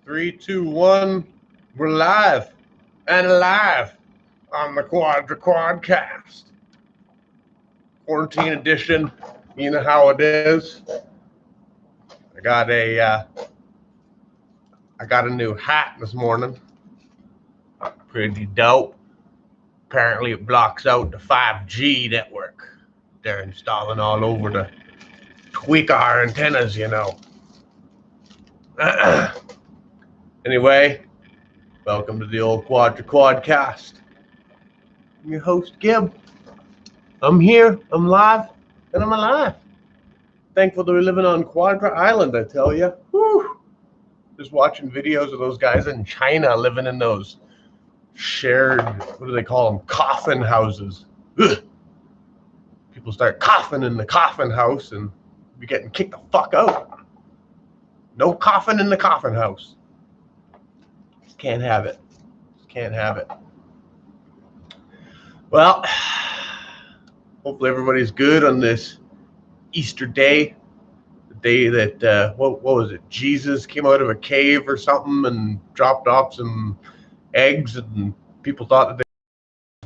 Three, two, one. We're live and alive on the Quadra Quadcast. Quarantine edition. You know how it is. I got a new hat this morning. Pretty dope. Apparently it blocks out the 5G network. They're installing all over to tweak our antennas, you know. Anyway, welcome to the old Quadra Quadcast. I'm your host, Gib. I'm here, I'm live, and I'm alive. Thankful that we're living on Quadra Island, I tell you. Whew. Just watching videos of those guys in China living in those shared, what do they call them, coffin houses. Ugh. People start coughing in the coffin house and be getting kicked the fuck out. No coffin in the coffin house. Just can't have it. Just can't have it. Well, hopefully everybody's good on this Easter day. The day that, what was it? Jesus came out of a cave or something and dropped off some eggs, and people thought that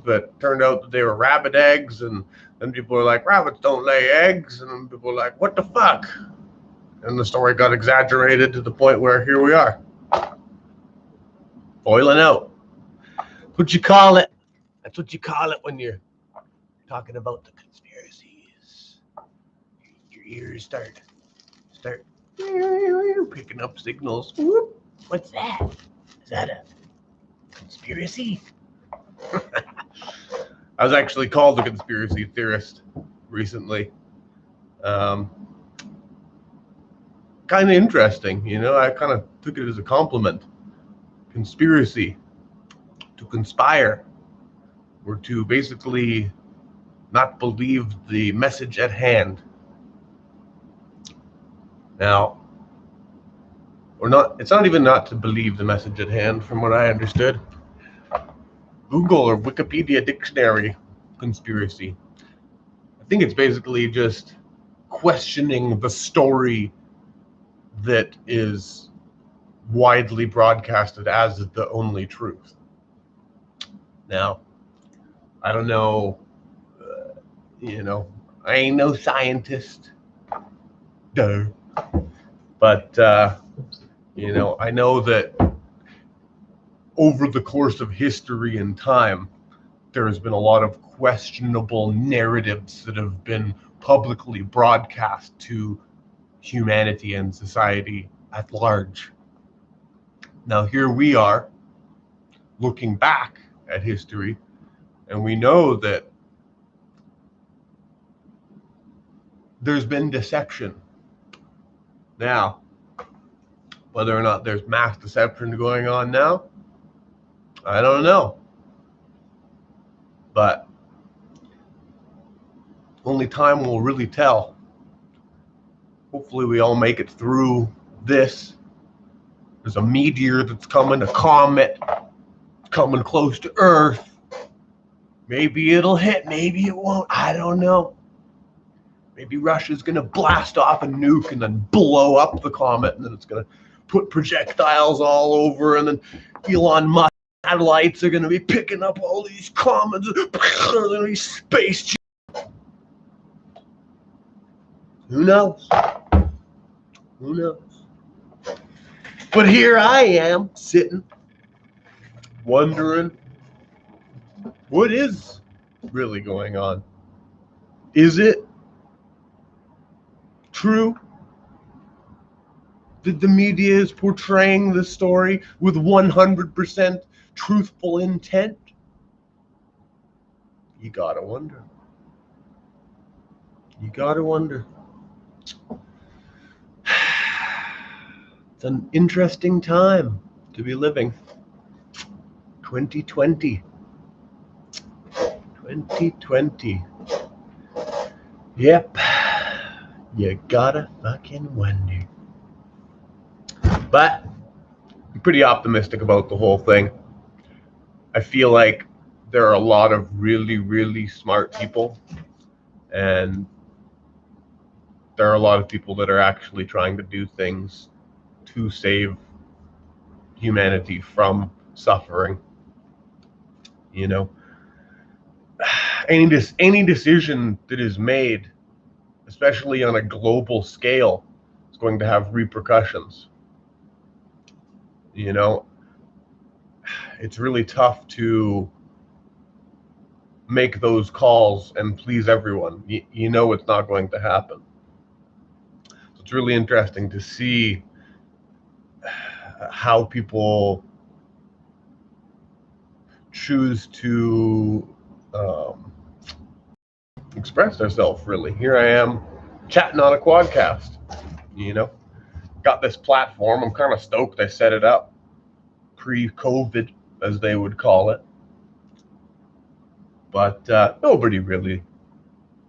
but turned out that they were rabbit eggs, and then people were like, rabbits don't lay eggs, and then people were like, what the fuck? And the story got exaggerated to the point where here we are. Boiling out. That's what you call it. That's what you call it when you're talking about the conspiracies. Your ears start picking up signals. Whoop. What's that? Is that a conspiracy? I was actually called a conspiracy theorist recently. Kind of interesting, you know. I kind of took it as a compliment. Conspiracy, to conspire, or to basically not believe the message at hand. Now, it's not even not to believe the message at hand, from what I understood. Google or Wikipedia dictionary conspiracy. I think it's basically just questioning the story that is widely broadcasted as the only truth. Now, I don't know, I ain't no scientist, duh. But, I know that over the course of history and time, there has been a lot of questionable narratives that have been publicly broadcast to humanity and society at large. Now, here we are looking back at history, and we know that there's been deception. Now, whether or not there's mass deception going on now, I don't know. But only time will really tell. Hopefully we all make it through this. There's a meteor that's coming, a comet coming close to Earth. Maybe it'll hit, maybe it won't. I don't know. Maybe Russia's going to blast off a nuke and then blow up the comet, and then it's going to put projectiles all over, and then Elon Musk satellites are going to be picking up all these comets. There's going to be space. Who knows? Who knows? But here I am, sitting, wondering, what is really going on? Is it true that the media is portraying the story with 100% truthful intent? You gotta wonder. You gotta wonder. It's an interesting time to be living. 2020. 2020. Yep. You gotta fucking wonder. But I'm pretty optimistic about the whole thing. I feel like there are a lot of really, really smart people, and there are a lot of people that are actually trying to do things to save humanity from suffering. You know, any decision that is made, especially on a global scale, is going to have repercussions. You know, it's really tough to make those calls and please everyone. You know it's not going to happen. So it's really interesting to see how people choose to express themselves, really. Here I am chatting on a quadcast, you know. Got this platform. I'm kind of stoked I set it up pre-COVID, as they would call it. But nobody really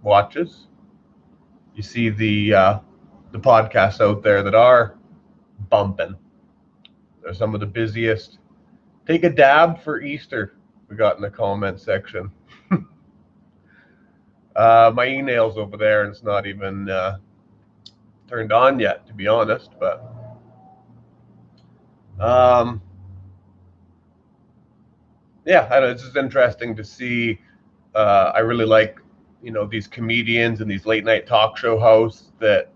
watches. You see the podcasts out there that are bumping. They're some of the busiest. Take a dab for Easter, we got in the comment section. My email's over there, and it's not even turned on yet, to be honest. But yeah, I don't know, it's just interesting to see. I really like, these comedians and these late night talk show hosts that,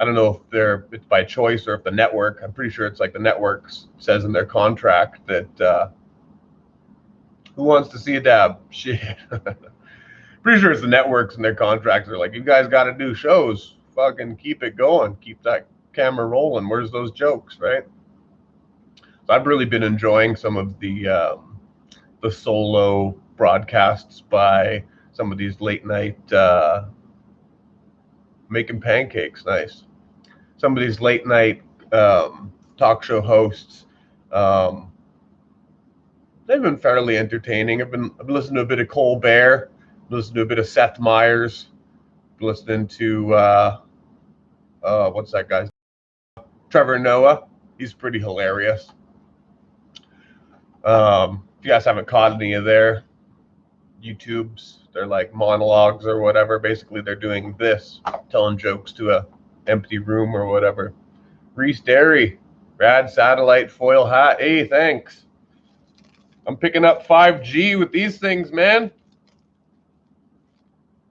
I don't know if it's by choice or if the network, I'm pretty sure it's like the network says in their contract that who wants to see a dab? Shit. Pretty sure it's the networks and their contracts are like, you guys got to do shows. Fucking keep it going. Keep that camera rolling. Where's those jokes, right? So I've really been enjoying some of the solo broadcasts by some of these late night making pancakes. Nice. Some of these late night talk show hosts. They've been fairly entertaining. I've been listening to a bit of Colbert, listening to a bit of Seth Meyers, listening to what's that guy's? Trevor Noah. He's pretty hilarious. If you guys haven't caught any of their YouTubes, they're like monologues or whatever. Basically, they're doing this, telling jokes to a empty room or whatever. Reese Derry, rad satellite foil hat. Hey, thanks. I'm picking up 5G with these things, man.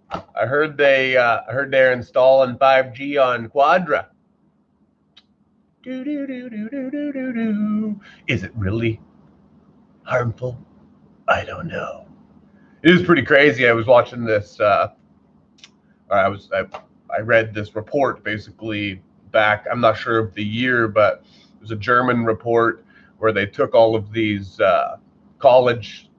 I heard they're installing 5G on Quadra. Is it really harmful? I don't know. It is pretty crazy. I was watching this. I read this report basically back. I'm not sure of the year, but it was a German report where they took all of these college,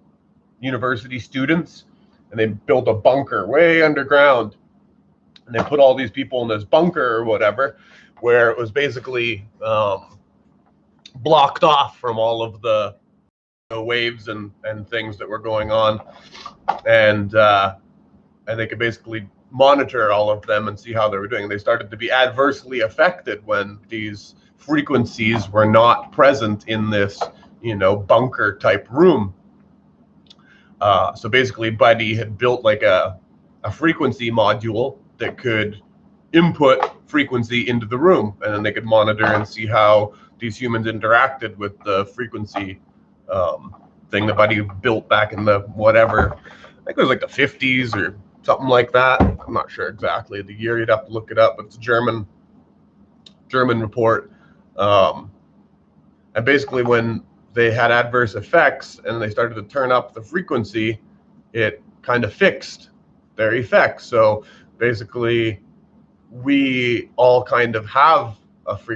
university students, and they built a bunker way underground, and they put all these people in this bunker or whatever, where it was basically blocked off from all of the waves and things that were going on, and they could basically monitor all of them and see how they were doing. They started to be adversely affected when these frequencies were not present in this, bunker type room. So basically, Buddy had built like a frequency module that could input frequency into the room, and then they could monitor and see how these humans interacted with the frequency thing that Buddy built back in the whatever. I think it was like the 50s or something like that. I'm not sure exactly the year. You'd have to look it up, but it's a German report. And basically, when they had adverse effects and they started to turn up the frequency, it kind of fixed their effects. So basically, we all kind of have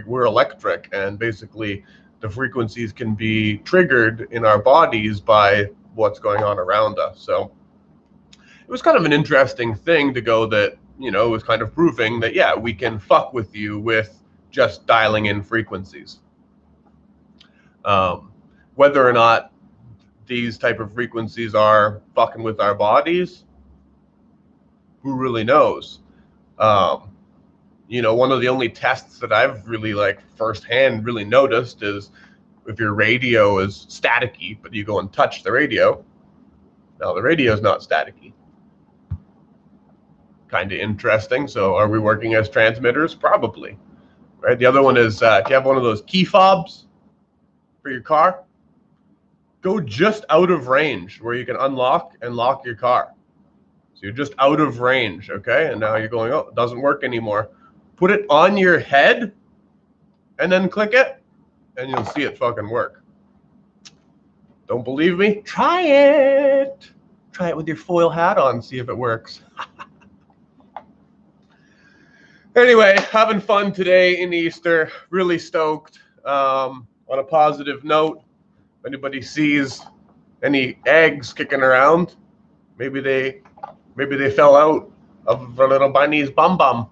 we're electric, and basically the frequencies can be triggered in our bodies by what's going on around us. So it was kind of an interesting thing to go that, it was kind of proving that, yeah, we can fuck with you with just dialing in frequencies. Whether or not these type of frequencies are fucking with our bodies, who really knows? One of the only tests that I've really firsthand really noticed is if your radio is staticky, but you go and touch the radio. Now the radio is not staticky. Kind of interesting. So are we working as transmitters? Probably. Right. The other one is, do you have one of those key fobs? for your car, go just out of range where you can unlock and lock your car. So you're just out of range, okay? And now you're going, oh, it doesn't work anymore. Put it on your head and then click it, and you'll see it fucking work. Don't believe me? Try it. Try it with your foil hat on, see if it works. Anyway, having fun today in Easter. Really stoked. On a positive note, if anybody sees any eggs kicking around, maybe they fell out of a little bunny's bum bum.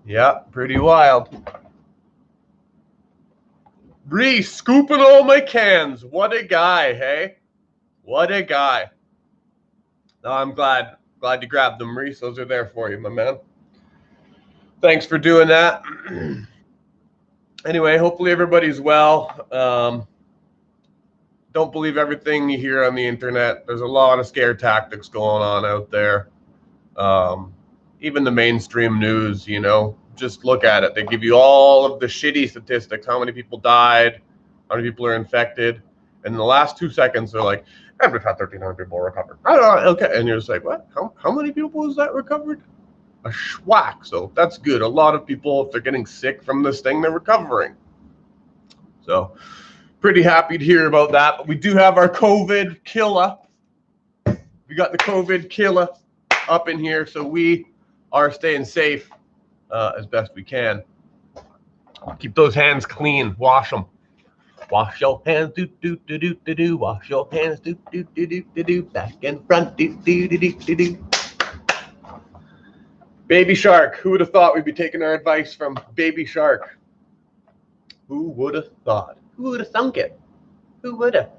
Yeah, pretty wild. Reese scooping all my cans. What a guy, hey? What a guy. No, I'm glad you grabbed them, Reese. Those are there for you, my man. Thanks for doing that. Anyway, hopefully everybody's well. Don't believe everything you hear on the internet. There's a lot of scare tactics going on out there. Even the mainstream news, you know, just look at it. They give you all of the shitty statistics, how many people died, how many people are infected. And in the last 2 seconds, they're like, and we've had 1,300 people recovered. I don't know, okay. And you're just like, what? How many people is that recovered? A schwack. So that's good. A lot of people, if they're getting sick from this thing, they're recovering. So pretty happy to hear about that. But we do have our COVID killer. We got the COVID killer up in here. So we are staying safe as best we can. Keep those hands clean. Wash them. Wash your hands, do do do do do do. Wash your hands, do do do do do do. Back and front, do do do do do do. Baby Shark. Who would have thought we'd be taking our advice from Baby Shark? Who would have thought? Who would have thunk it? Who would have?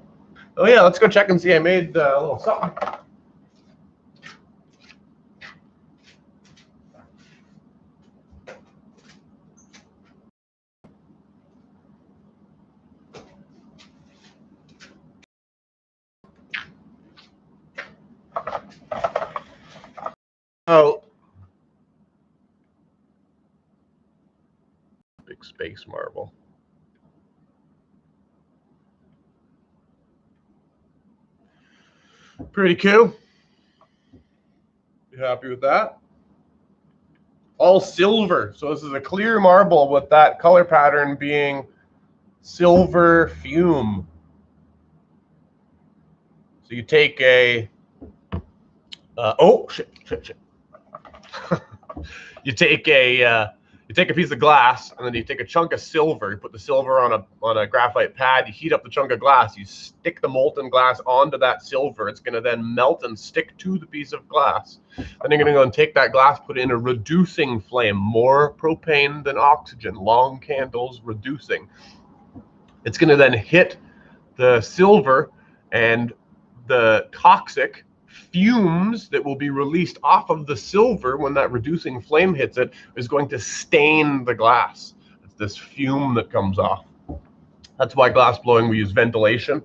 Oh yeah, let's go check and see. I made a little something. Oh, big space marble. Pretty cool. You happy with that? All silver. So this is a clear marble with that color pattern being silver fume. So you take a oh shit. You take a piece of glass, and then you take a chunk of silver. You put the silver on a graphite pad. You heat up the chunk of glass. You stick the molten glass onto that silver. It's going to then melt and stick to the piece of glass. Then you're going to go and take that glass, put it in a reducing flame, more propane than oxygen, long candles, reducing. It's going to then hit the silver, and the toxic fumes that will be released off of the silver when that reducing flame hits it is going to stain the glass. It's this fume that comes off. That's why glass blowing, we use ventilation.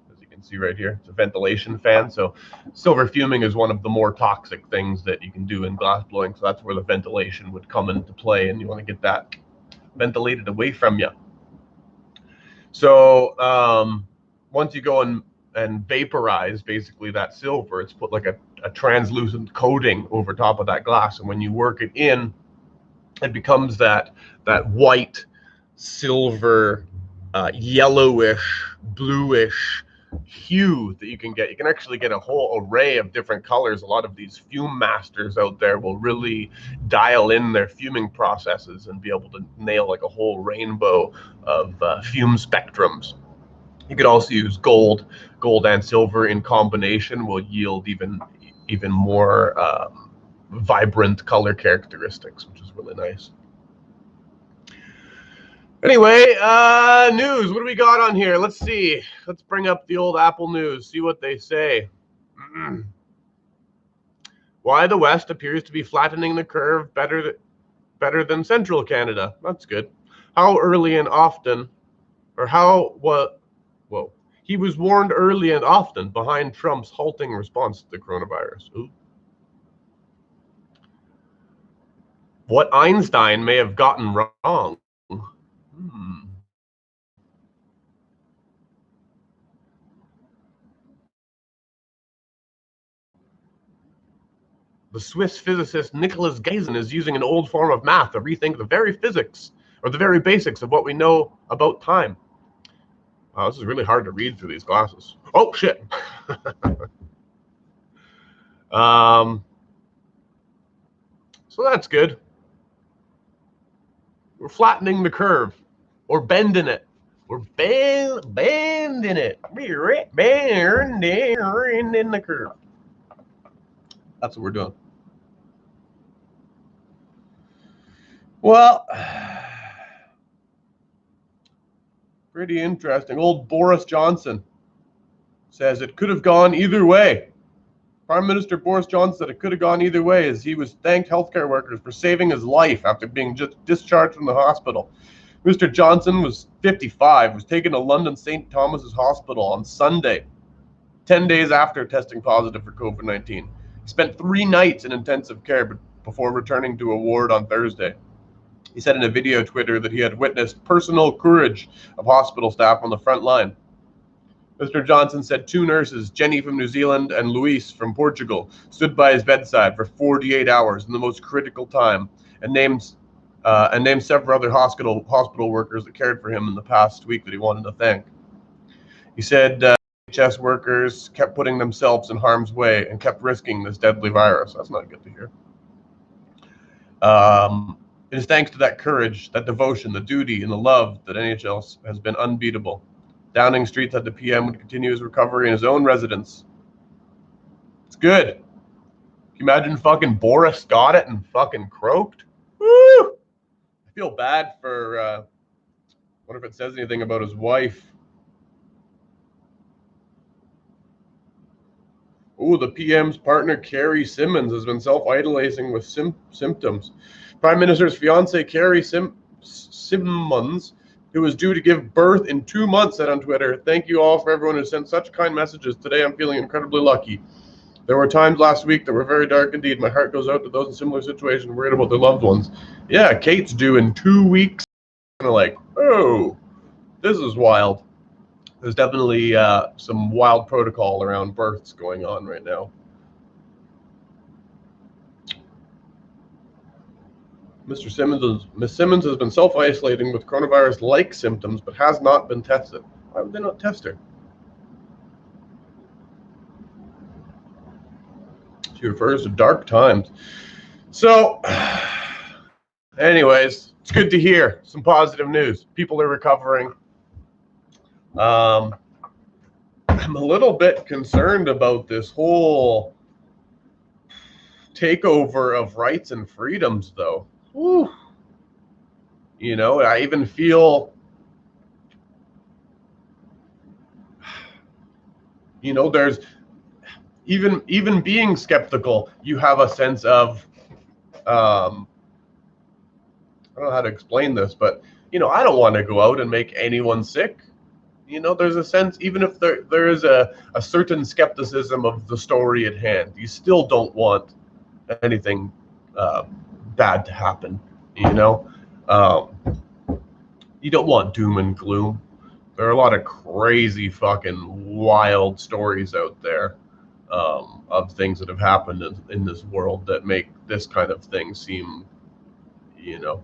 As you can see right here, it's a ventilation fan. So silver fuming is one of the more toxic things that you can do in glass blowing. So that's where the ventilation would come into play, and you want to get that ventilated away from you. So once you go and vaporize basically that silver, it's put like a translucent coating over top of that glass, and when you work it in, it becomes that white silver yellowish bluish hue that you can get. You can actually get a whole array of different colors. A lot of these fume masters out there will really dial in their fuming processes and be able to nail like a whole rainbow of fume spectrums. You could also use gold and silver in combination will yield even more vibrant color characteristics, which is really nice. Anyway, news. What do we got on here? Let's see. Let's bring up the old Apple News, see what they say. Why the West appears to be flattening the curve better than Central Canada. That's good. How early and often, or how what? Whoa. He was warned early and often behind Trump's halting response to the coronavirus. Ooh. What Einstein may have gotten wrong. The Swiss physicist Nicholas Gazen is using an old form of math to rethink the very physics, or the very basics of what we know about time. Wow, this is really hard to read through these glasses. Oh, shit. So that's good. We're flattening the curve, or bending it. We're bending it. Bending the curve. That's what we're doing. Well, pretty interesting. Old Boris Johnson says it could have gone either way. Prime Minister Boris Johnson said it could have gone either way, as he was thanked healthcare workers for saving his life after being just discharged from the hospital. Mr. Johnson was 55, was taken to London St. Thomas's Hospital on Sunday, 10 days after testing positive for COVID-19. He spent 3 nights in intensive care before returning to a ward on Thursday. He said in a video Twitter that he had witnessed personal courage of hospital staff on the front line. Mr. Johnson said 2 nurses, Jenny from New Zealand and Luis from Portugal, stood by his bedside for 48 hours in the most critical time, and named several other hospital workers that cared for him in the past week that he wanted to thank. He said NHS workers kept putting themselves in harm's way and kept risking this deadly virus. That's not good to hear. It is thanks to that courage, that devotion, the duty, and the love that NHS has been unbeatable. Downing Street said the PM would continue his recovery in his own residence. It's good. Can you imagine fucking Boris got it and fucking croaked? Woo! I feel bad for, I wonder if it says anything about his wife. Oh, the PM's partner, Carrie Simmons, has been self-idolizing with symptoms. Prime Minister's fiancée, Carrie Simmons, who was due to give birth in 2 months, said on Twitter, "Thank you all for everyone who sent such kind messages. Today I'm feeling incredibly lucky. There were times last week that were very dark indeed. My heart goes out to those in similar situations worried about their loved ones." Yeah, Kate's due in 2 weeks. Kind of like, oh, this is wild. There's definitely some wild protocol around births going on right now. Miss Simmons has been self-isolating with coronavirus-like symptoms, but has not been tested. Why would they not test her? She refers to dark times. So, anyways, it's good to hear some positive news. People are recovering. I'm a little bit concerned about this whole takeover of rights and freedoms, though. Whew. You know, I even feel, you know, there's even being skeptical, you have a sense of, I don't know how to explain this, but, you know, I don't want to go out and make anyone sick. You know, there's a sense, even if there is a certain skepticism of the story at hand, you still don't want anything bad to happen, you know? You don't want doom and gloom. There are a lot of crazy fucking wild stories out there of things that have happened in this world that make this kind of thing seem, you know,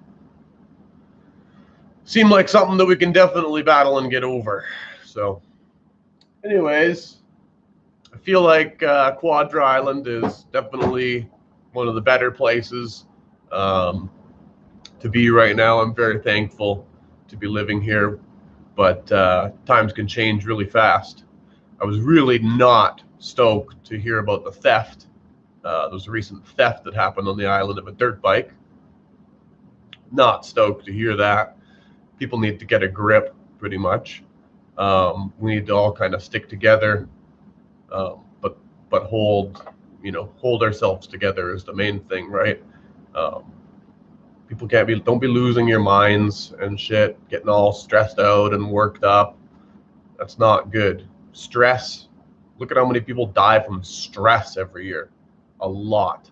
seem like something that we can definitely battle and get over. So anyways, I feel like Quadra Island is definitely one of the better places to be right now. I'm very thankful to be living here, but times can change really fast. I was really not stoked to hear about the theft. There was a recent theft that happened on the island of a dirt bike. Not stoked to hear that. People need to get a grip, pretty much. We need to all kind of stick together, but hold ourselves together is the main thing, right? People don't be losing your minds and shit, getting all stressed out and worked up. That's not good. Stress. Look at how many people die from stress every year. A lot.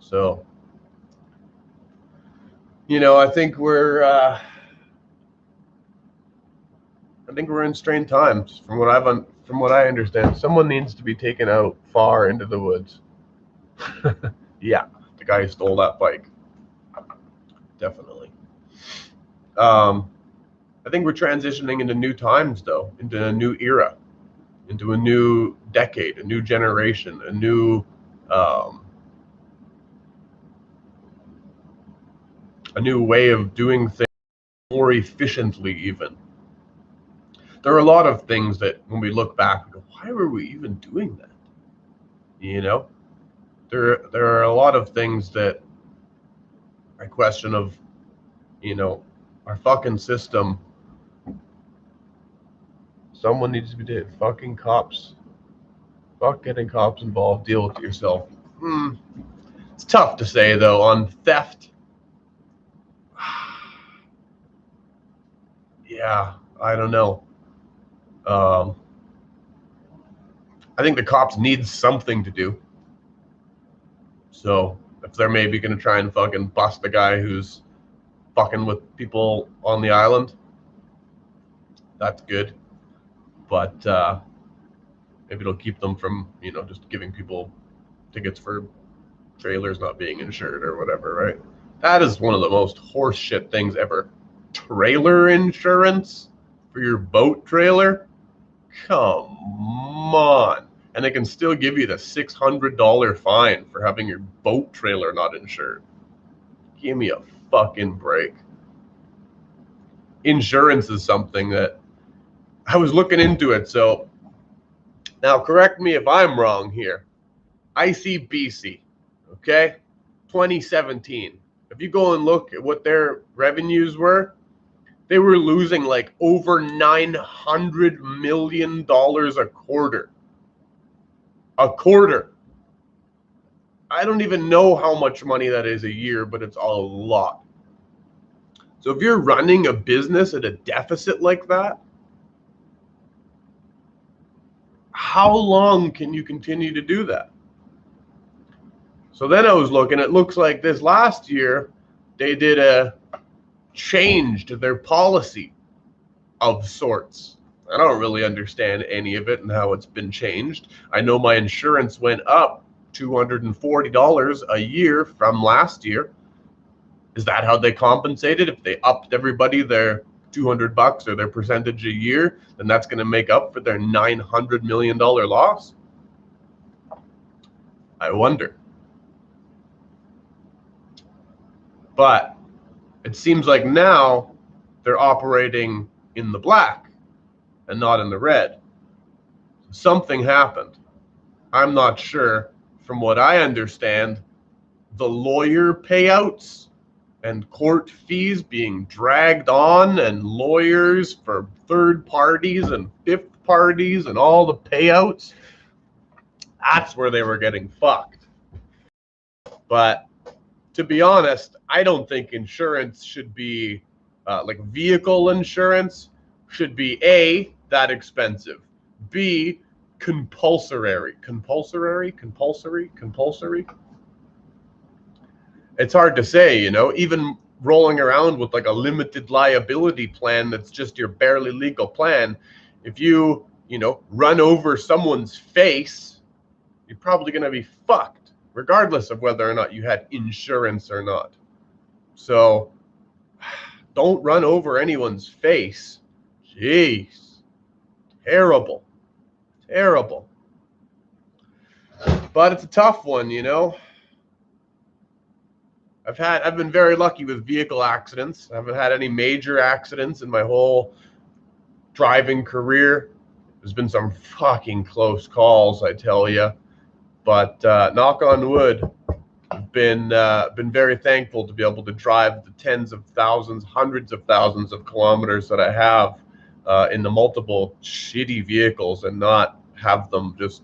So I think we're in strange times. From what I understand, someone needs to be taken out far into the woods. Yeah, the guy who stole that bike. Definitely. I think we're transitioning into new times, though, into a new era, into a new decade, a new generation, a new way of doing things more efficiently. Even there are a lot of things that, when we look back, we go, "Why were we even doing that?" There are a lot of things that I question of, our fucking system. Someone needs to be dead. Fucking cops. Fuck getting cops involved. Deal with it yourself. It's tough to say, though, on theft. Yeah, I don't know. I think the cops need something to do. So if they're maybe going to try and fucking bust the guy who's fucking with people on the island, that's good. But maybe it'll keep them from, just giving people tickets for trailers not being insured or whatever, right? That is one of the most horseshit things ever. Trailer insurance for your boat trailer? Come on. And they can still give you the $600 fine for having your boat trailer not insured. Give me a fucking break. Insurance is something that I was looking into it. So now correct me if I'm wrong here. ICBC, okay? 2017. If you go and look at what their revenues were, they were losing like over $900 million a quarter. A quarter. I don't even know how much money that is a year, but it's a lot. So if you're running a business at a deficit like that, how long can you continue to do that? So then I was looking, it looks like this last year, they did a change to their policy of sorts. I don't really understand any of it and how it's been changed. I know my insurance went up $240 a year from last year. Is that how they compensated? If they upped everybody their $200 or their percentage a year, then that's going to make up for their $900 million loss? I wonder. But it seems like now they're operating in the black and not in the red. Something happened. I'm not sure. From what I understand, the lawyer payouts and court fees being dragged on, and lawyers for third parties and fifth parties and all the payouts, that's where they were getting fucked. But to be honest, I don't think insurance should be like vehicle insurance should be A, that expensive, B, compulsory. It's hard to say, even rolling around with like a limited liability plan that's just your barely legal plan. If you run over someone's face, you're probably going to be fucked, regardless of whether or not you had insurance or not. So don't run over anyone's face. Jeez. Terrible. But it's a tough one, I've been very lucky with vehicle accidents. I haven't had any major accidents in my whole driving career. There's been some fucking close calls, I tell you. But knock on wood, I've been very thankful to be able to drive the tens of thousands, hundreds of thousands of kilometers that I have in the multiple shitty vehicles and not have them just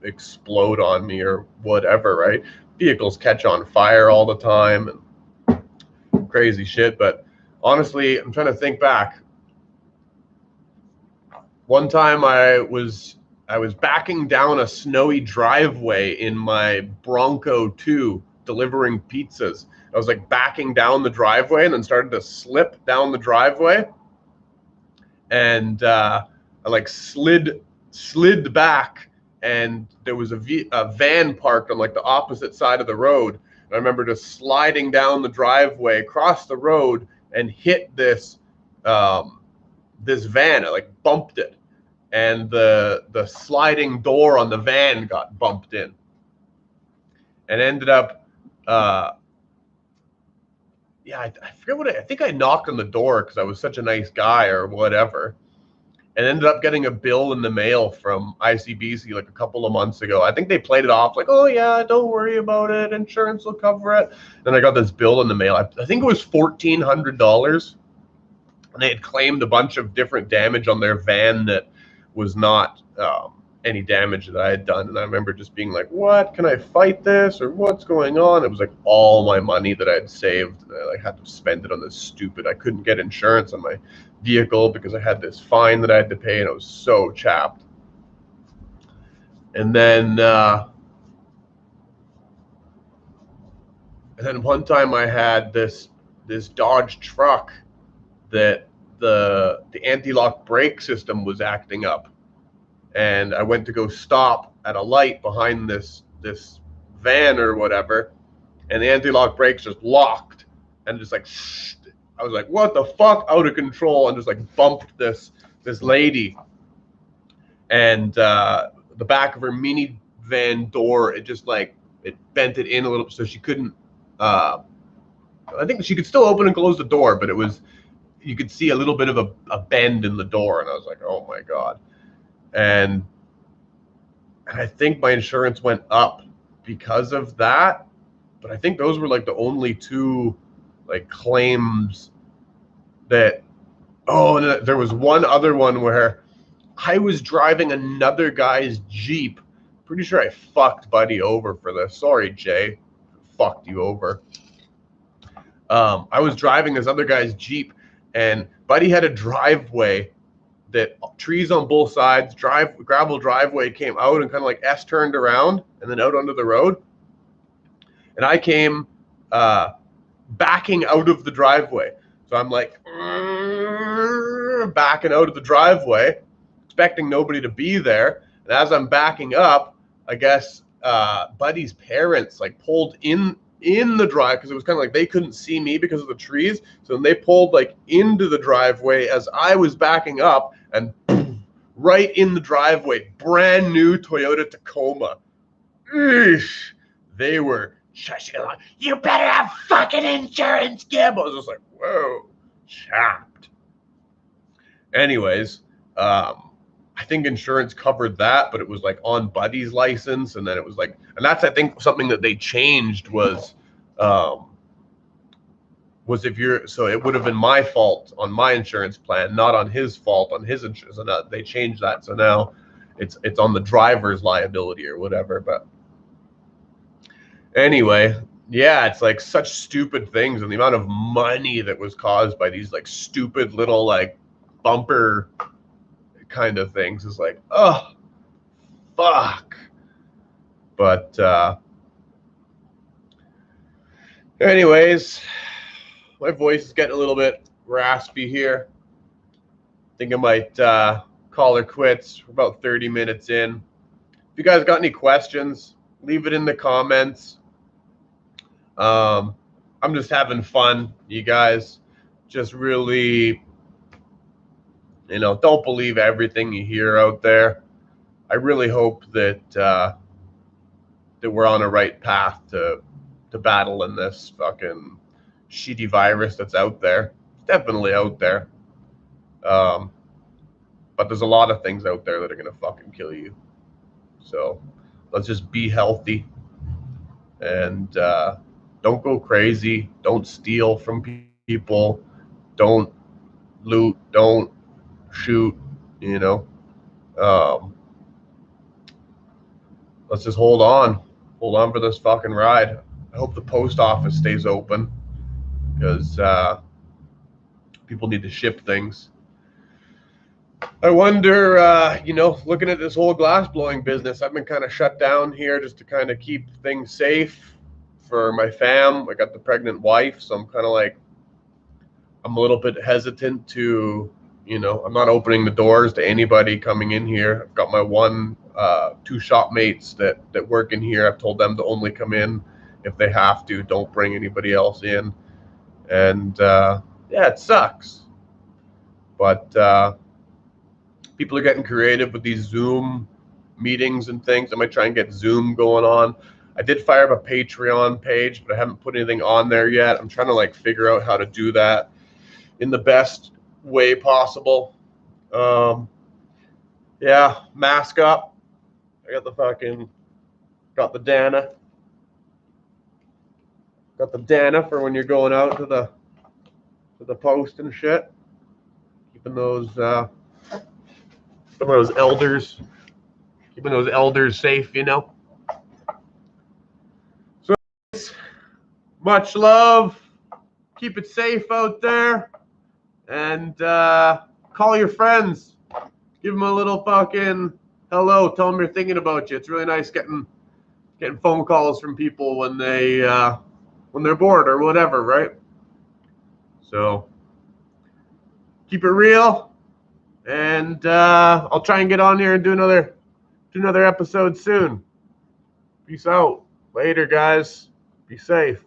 explode on me or whatever, right? Vehicles catch on fire all the time and crazy shit. But honestly, I'm trying to think back. One time I was backing down a snowy driveway in my Bronco 2 delivering pizzas. I was like backing down the driveway and then started to slip down the driveway, and I like slid back, and there was a van parked on like the opposite side of the road. And I remember just sliding down the driveway, across the road, and hit this this van. I like bumped it, and the sliding door on the van got bumped in, and ended up I forget what I think I knocked on the door because I was such a nice guy or whatever, and ended up getting a bill in the mail from ICBC like a couple of months ago. I think they played it off like, oh yeah, don't worry about it, insurance will cover it. Then I got this bill in the mail. I think it was $1,400, and they had claimed a bunch of different damage on their van that was not any damage that I had done. And I remember just being like, what, can I fight this, or what's going on? It was like all my money that I had saved, and I like had to spend it on this stupid, I couldn't get insurance on my vehicle because I had this fine that I had to pay, and I was so chapped. And then one time I had this Dodge truck that the anti-lock brake system was acting up, and I went to go stop at a light behind this van or whatever, and the anti-lock brakes just locked, and just like I was like, what the fuck, out of control, and just like bumped this lady, and the back of her minivan door, it just like, it bent it in a little, so she couldn't I think she could still open and close the door, but it was, you could see a little bit of a bend in the door, and I was like, oh my God. And I think my insurance went up because of that, but I think those were like the only two like claims that, oh, and there was one other one where I was driving another guy's Jeep. Pretty sure I fucked Buddy over for this. Sorry, Jay, fucked you over. I was driving this other guy's Jeep, and Buddy had a driveway that trees on both sides, gravel driveway, came out and kind of like S-turned around and then out onto the road. And I came backing out of the driveway. So I'm like backing out of the driveway, expecting nobody to be there. And as I'm backing up, I guess Buddy's parents like pulled in the drive, because it was kind of like they couldn't see me because of the trees. So then they pulled like into the driveway as I was backing up, and right in the driveway, brand new Toyota Tacoma. Eesh, they were shushing along. You better have fucking insurance, Gib. I was just like, whoa, chapped. Anyways, I think insurance covered that, but it was like on Buddy's license, and then it was like, and that's, I think, something that they changed was if you're, so it would have been my fault on my insurance plan, not on his fault on his insurance. And they changed that, so now it's on the driver's liability or whatever. But anyway, yeah, it's like such stupid things, and the amount of money that was caused by these like stupid little like bumper kind of things is like, oh fuck. But anyways, my voice is getting a little bit raspy here. I think I might call her quits. We're about 30 minutes in. If you guys got any questions, leave it in the comments. I'm just having fun, you guys. Just really, don't believe everything you hear out there. I really hope that that we're on a right path to battling this fucking shitty virus that's out there. It's definitely out there. But there's a lot of things out there that are gonna fucking kill you. So let's just be healthy, and don't go crazy. Don't steal from people. Don't loot. Don't shoot. Let's just hold on for this fucking ride. I hope the post office stays open, because people need to ship things. I wonder, looking at this whole glass blowing business, I've been kind of shut down here just to kind of keep things safe. for my fam. I got the pregnant wife, so I'm kind of like, I'm a little bit hesitant to, I'm not opening the doors to anybody coming in here. I've got my two shop mates that work in here. I've told them to only come in if they have to. Don't bring anybody else in. And yeah, it sucks. But people are getting creative with these Zoom meetings and things. I might try and get Zoom going on. I did fire up a Patreon page, but I haven't put anything on there yet. I'm trying to like figure out how to do that in the best way possible. Yeah, mask up. I got the Dana. Got the Dana for when you're going out to the post and shit. Keeping those some of those elders safe, So much love. Keep it safe out there. And call your friends. Give them a little fucking hello. Tell them you're thinking about you. It's really nice getting phone calls from people when they're bored or whatever, right? So keep it real, and I'll try and get on here and do another episode soon. Peace out. Later, guys. Be safe.